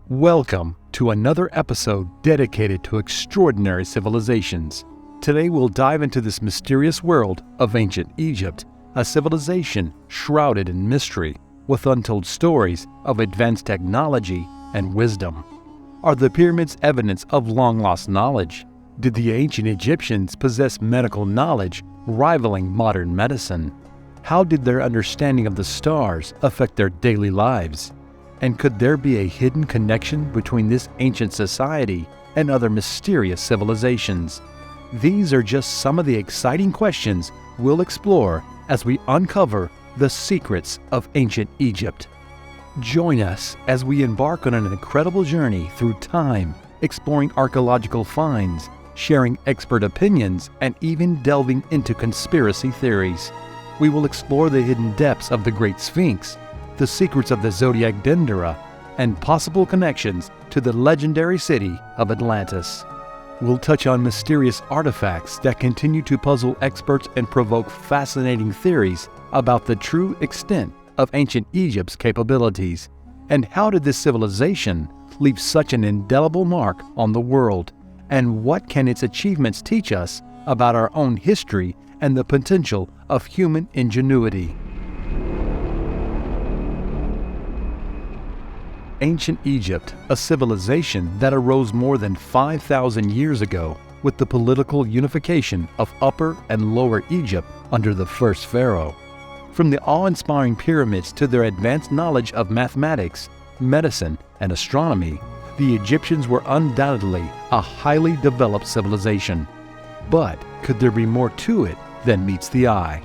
Welcome to another episode dedicated to extraordinary civilizations. Today we'll dive into this mysterious world of ancient Egypt, a civilization shrouded in mystery, with untold stories of advanced technology and wisdom. Are the pyramids evidence of long-lost knowledge? Did the ancient Egyptians possess medical knowledge rivaling modern medicine? How did their understanding of the stars affect their daily lives? And could there be a hidden connection between this ancient society and other mysterious civilizations? These are just some of the exciting questions we'll explore as we uncover the secrets of ancient Egypt. Join us as we embark on an incredible journey through time, exploring archaeological finds, sharing expert opinions, and even delving into conspiracy theories. We will explore the hidden depths of the Great Sphinx, the secrets of the Zodiac Denderah, and possible connections to the legendary city of Atlantis. We'll touch on mysterious artifacts that continue to puzzle experts and provoke fascinating theories about the true extent of ancient Egypt's capabilities. And how did this civilization leave such an indelible mark on the world? And what can its achievements teach us about our own history and the potential of human ingenuity? Ancient Egypt, a civilization that arose more than 5,000 years ago with the political unification of Upper and Lower Egypt under the first pharaoh. From the awe-inspiring pyramids to their advanced knowledge of mathematics, medicine, and astronomy, the Egyptians were undoubtedly a highly developed civilization. But could there be more to it than meets the eye?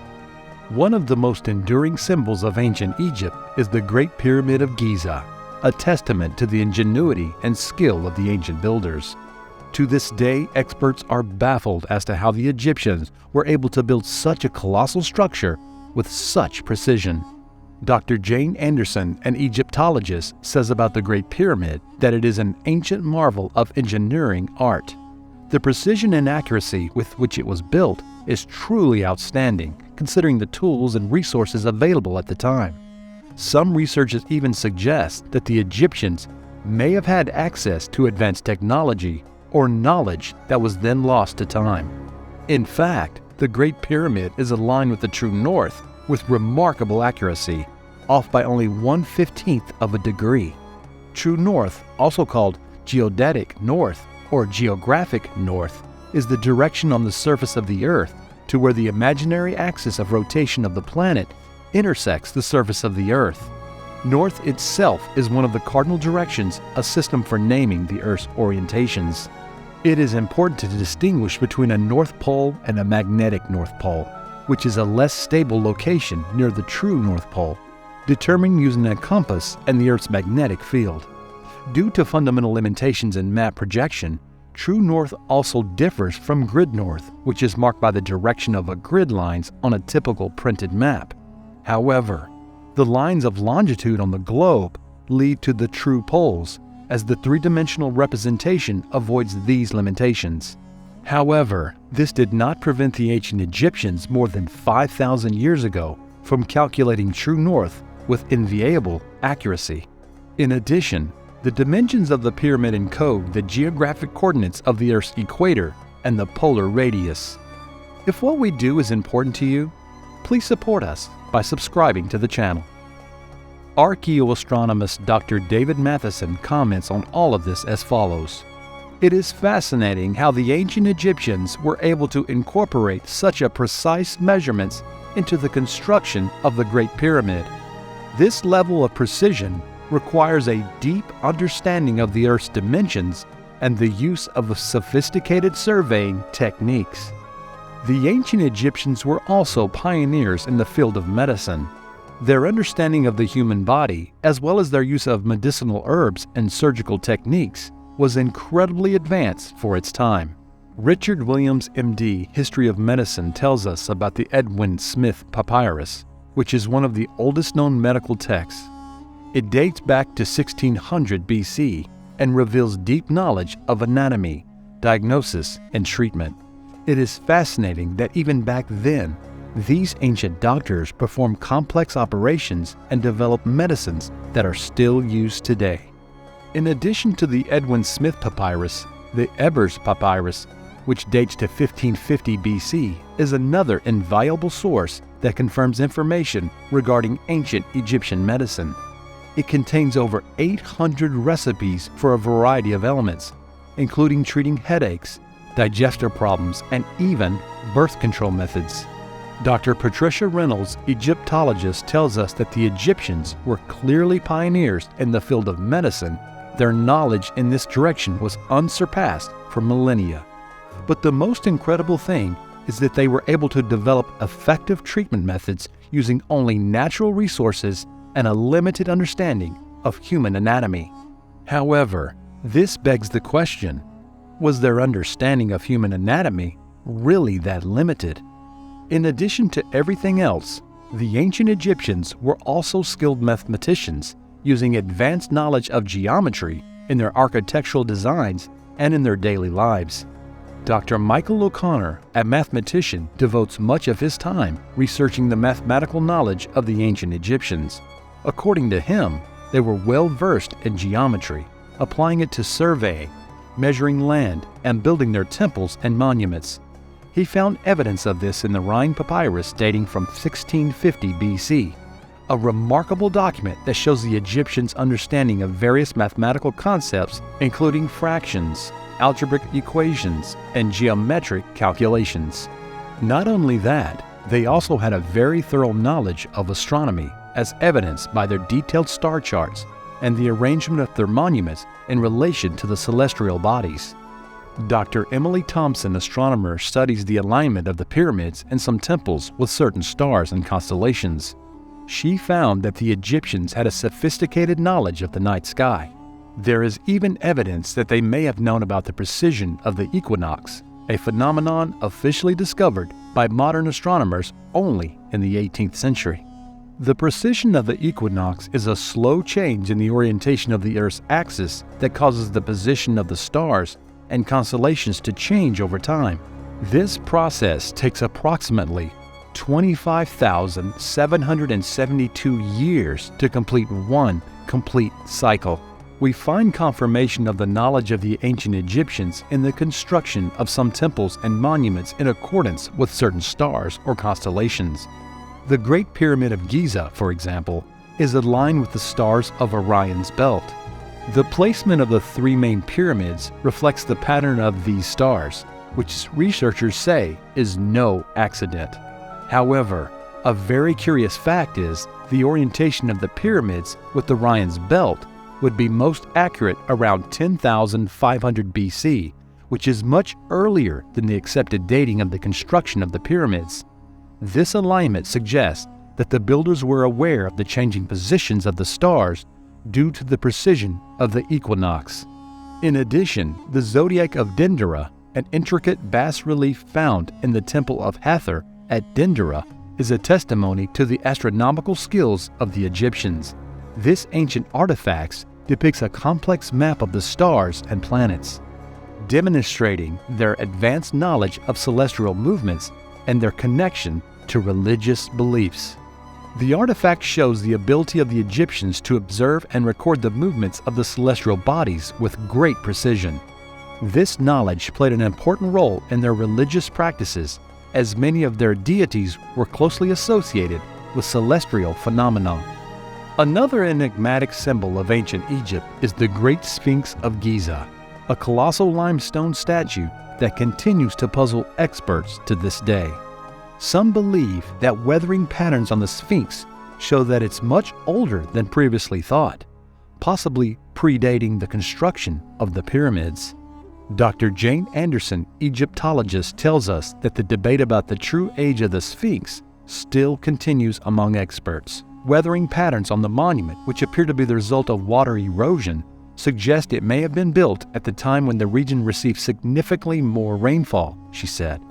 One of the most enduring symbols of ancient Egypt is the Great Pyramid of Giza, a testament to the ingenuity and skill of the ancient builders. To this day, experts are baffled as to how the Egyptians were able to build such a colossal structure with such precision. Dr. Jane Anderson, an Egyptologist, says about the Great Pyramid that it is an ancient marvel of engineering art. The precision and accuracy with which it was built is truly outstanding, considering the tools and resources available at the time. Some researchers even suggest that the Egyptians may have had access to advanced technology or knowledge that was then lost to time. In fact, the Great Pyramid is aligned with the true north with remarkable accuracy, off by only 1/15 of a degree. True north, also called geodetic north or geographic north, is the direction on the surface of the Earth to where the imaginary axis of rotation of the planet intersects the surface of the Earth. North itself is one of the cardinal directions, a system for naming the Earth's orientations. It is important to distinguish between a North Pole and a magnetic North Pole, which is a less stable location near the true North Pole, determined using a compass and the Earth's magnetic field. Due to fundamental limitations in map projection, true north also differs from grid north, which is marked by the direction of grid lines on a typical printed map. However, the lines of longitude on the globe lead to the true poles, as the three-dimensional representation avoids these limitations. However, this did not prevent the ancient Egyptians more than 5,000 years ago from calculating true north with inviolable accuracy. In addition, the dimensions of the pyramid encode the geographic coordinates of the Earth's equator and the polar radius. If what we do is important to you, please support us by subscribing to the channel. Archaeoastronomist Dr. David Matheson comments on all of this as follows. It is fascinating how the ancient Egyptians were able to incorporate such a precise measurements into the construction of the Great Pyramid. This level of precision requires a deep understanding of the Earth's dimensions and the use of sophisticated surveying techniques. The ancient Egyptians were also pioneers in the field of medicine. Their understanding of the human body, as well as their use of medicinal herbs and surgical techniques, was incredibly advanced for its time. Richard Williams, MD, History of Medicine tells us about the Edwin Smith Papyrus, which is one of the oldest known medical texts. It dates back to 1600 BC and reveals deep knowledge of anatomy, diagnosis, and treatment. It is fascinating that even back then, these ancient doctors performed complex operations and developed medicines that are still used today. In addition to the Edwin Smith papyrus, the Ebers papyrus, which dates to 1550 BC, is another invaluable source that confirms information regarding ancient Egyptian medicine. It contains over 800 recipes for a variety of ailments, including treating headaches, digestive problems, and even birth control methods. Dr. Patricia Reynolds, Egyptologist, tells us that the Egyptians were clearly pioneers in the field of medicine. Their knowledge in this direction was unsurpassed for millennia. But the most incredible thing is that they were able to develop effective treatment methods using only natural resources and a limited understanding of human anatomy. However, this begs the question, was their understanding of human anatomy really that limited? In addition to everything else, the ancient Egyptians were also skilled mathematicians, using advanced knowledge of geometry in their architectural designs and in their daily lives. Dr. Michael O'Connor, a mathematician, devotes much of his time researching the mathematical knowledge of the ancient Egyptians. According to him, they were well versed in geometry, applying it to surveying, measuring land, and building their temples and monuments. He found evidence of this in the Rhine papyrus dating from 1650 BC, a remarkable document that shows the Egyptians' understanding of various mathematical concepts, including fractions, algebraic equations, and geometric calculations. Not only that, they also had a very thorough knowledge of astronomy, as evidenced by their detailed star charts and the arrangement of their monuments in relation to the celestial bodies. Dr. Emily Thompson, astronomer, studies the alignment of the pyramids and some temples with certain stars and constellations. She found that the Egyptians had a sophisticated knowledge of the night sky. There is even evidence that they may have known about the precision of the equinox, a phenomenon officially discovered by modern astronomers only in the 18th century. The precision of the equinox is a slow change in the orientation of the Earth's axis that causes the position of the stars and constellations to change over time. This process takes approximately 25,772 years to complete one complete cycle. We find confirmation of the knowledge of the ancient Egyptians in the construction of some temples and monuments in accordance with certain stars or constellations. The Great Pyramid of Giza, for example, is aligned with the stars of Orion's belt. The placement of the three main pyramids reflects the pattern of these stars, which researchers say is no accident. However, a very curious fact is the orientation of the pyramids with Orion's belt would be most accurate around 10,500 BC, which is much earlier than the accepted dating of the construction of the pyramids. This alignment suggests that the builders were aware of the changing positions of the stars due to the precision of the equinox. In addition, the Zodiac of Denderah, an intricate bas-relief found in the Temple of Hathor at Denderah, is a testimony to the astronomical skills of the Egyptians. This ancient artifact depicts a complex map of the stars and planets, demonstrating their advanced knowledge of celestial movements and their connection to religious beliefs. The artifact shows the ability of the Egyptians to observe and record the movements of the celestial bodies with great precision. This knowledge played an important role in their religious practices, as many of their deities were closely associated with celestial phenomena. Another enigmatic symbol of ancient Egypt is the Great Sphinx of Giza, a colossal limestone statue that continues to puzzle experts to this day. Some believe that weathering patterns on the Sphinx show that it's much older than previously thought, possibly predating the construction of the pyramids. Dr. Jane Anderson, Egyptologist, tells us that the debate about the true age of the Sphinx still continues among experts. Weathering patterns on the monument, which appear to be the result of water erosion, suggest it may have been built at the time when the region received significantly more rainfall, she said.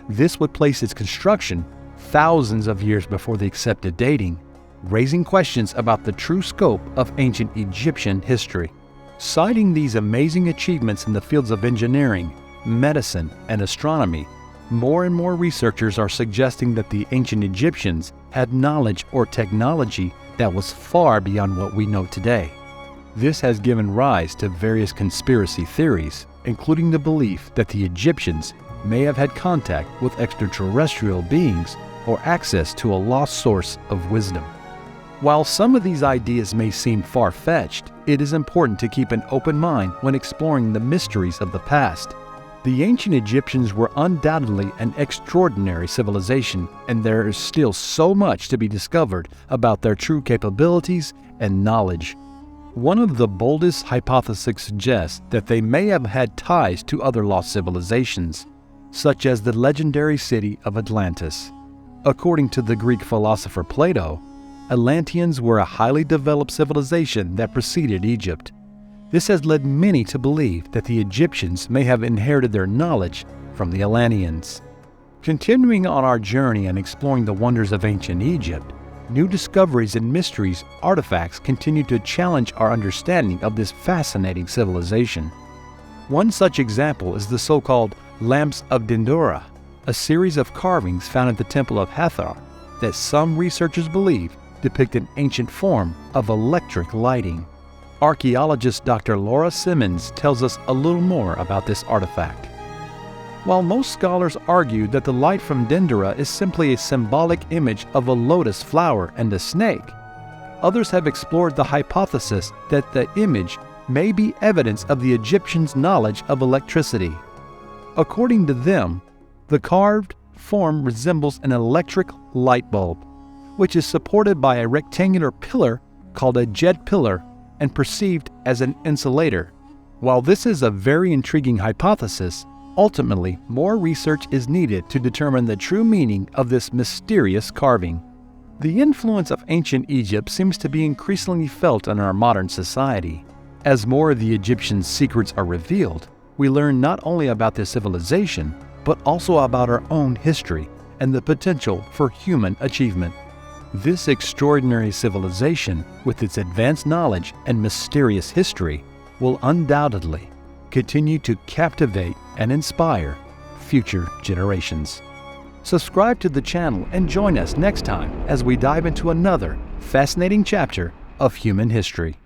This would place its construction thousands of years before the accepted dating, raising questions about the true scope of ancient Egyptian history. Citing these amazing achievements in the fields of engineering, medicine, and astronomy, more and more researchers are suggesting that the ancient Egyptians had knowledge or technology that was far beyond what we know today. This has given rise to various conspiracy theories, including the belief that the Egyptians may have had contact with extraterrestrial beings or access to a lost source of wisdom. While some of these ideas may seem far-fetched, it is important to keep an open mind when exploring the mysteries of the past. The ancient Egyptians were undoubtedly an extraordinary civilization, and there is still so much to be discovered about their true capabilities and knowledge. One of the boldest hypotheses suggests that they may have had ties to other lost civilizations, such as the legendary city of Atlantis. According to the Greek philosopher Plato, Atlanteans were a highly developed civilization that preceded Egypt. This has led many to believe that the Egyptians may have inherited their knowledge from the Atlanteans. Continuing on our journey and exploring the wonders of ancient Egypt, new discoveries and mysteries, artifacts continue to challenge our understanding of this fascinating civilization. One such example is the so-called lamps of Denderah, a series of carvings found at the Temple of Hathor that some researchers believe depict an ancient form of electric lighting. Archaeologist Dr. Laura Simmons tells us a little more about this artifact. While most scholars argue that the light from Denderah is simply a symbolic image of a lotus flower and a snake, others have explored the hypothesis that the image may be evidence of the Egyptians' knowledge of electricity. According to them, the carved form resembles an electric light bulb, which is supported by a rectangular pillar called a jet pillar and perceived as an insulator. While this is a very intriguing hypothesis, ultimately more research is needed to determine the true meaning of this mysterious carving. The influence of ancient Egypt seems to be increasingly felt in our modern society. As more of the Egyptian secrets are revealed, we learn not only about their civilization, but also about our own history and the potential for human achievement. This extraordinary civilization, with its advanced knowledge and mysterious history, will undoubtedly continue to captivate and inspire future generations. Subscribe to the channel and join us next time as we dive into another fascinating chapter of human history.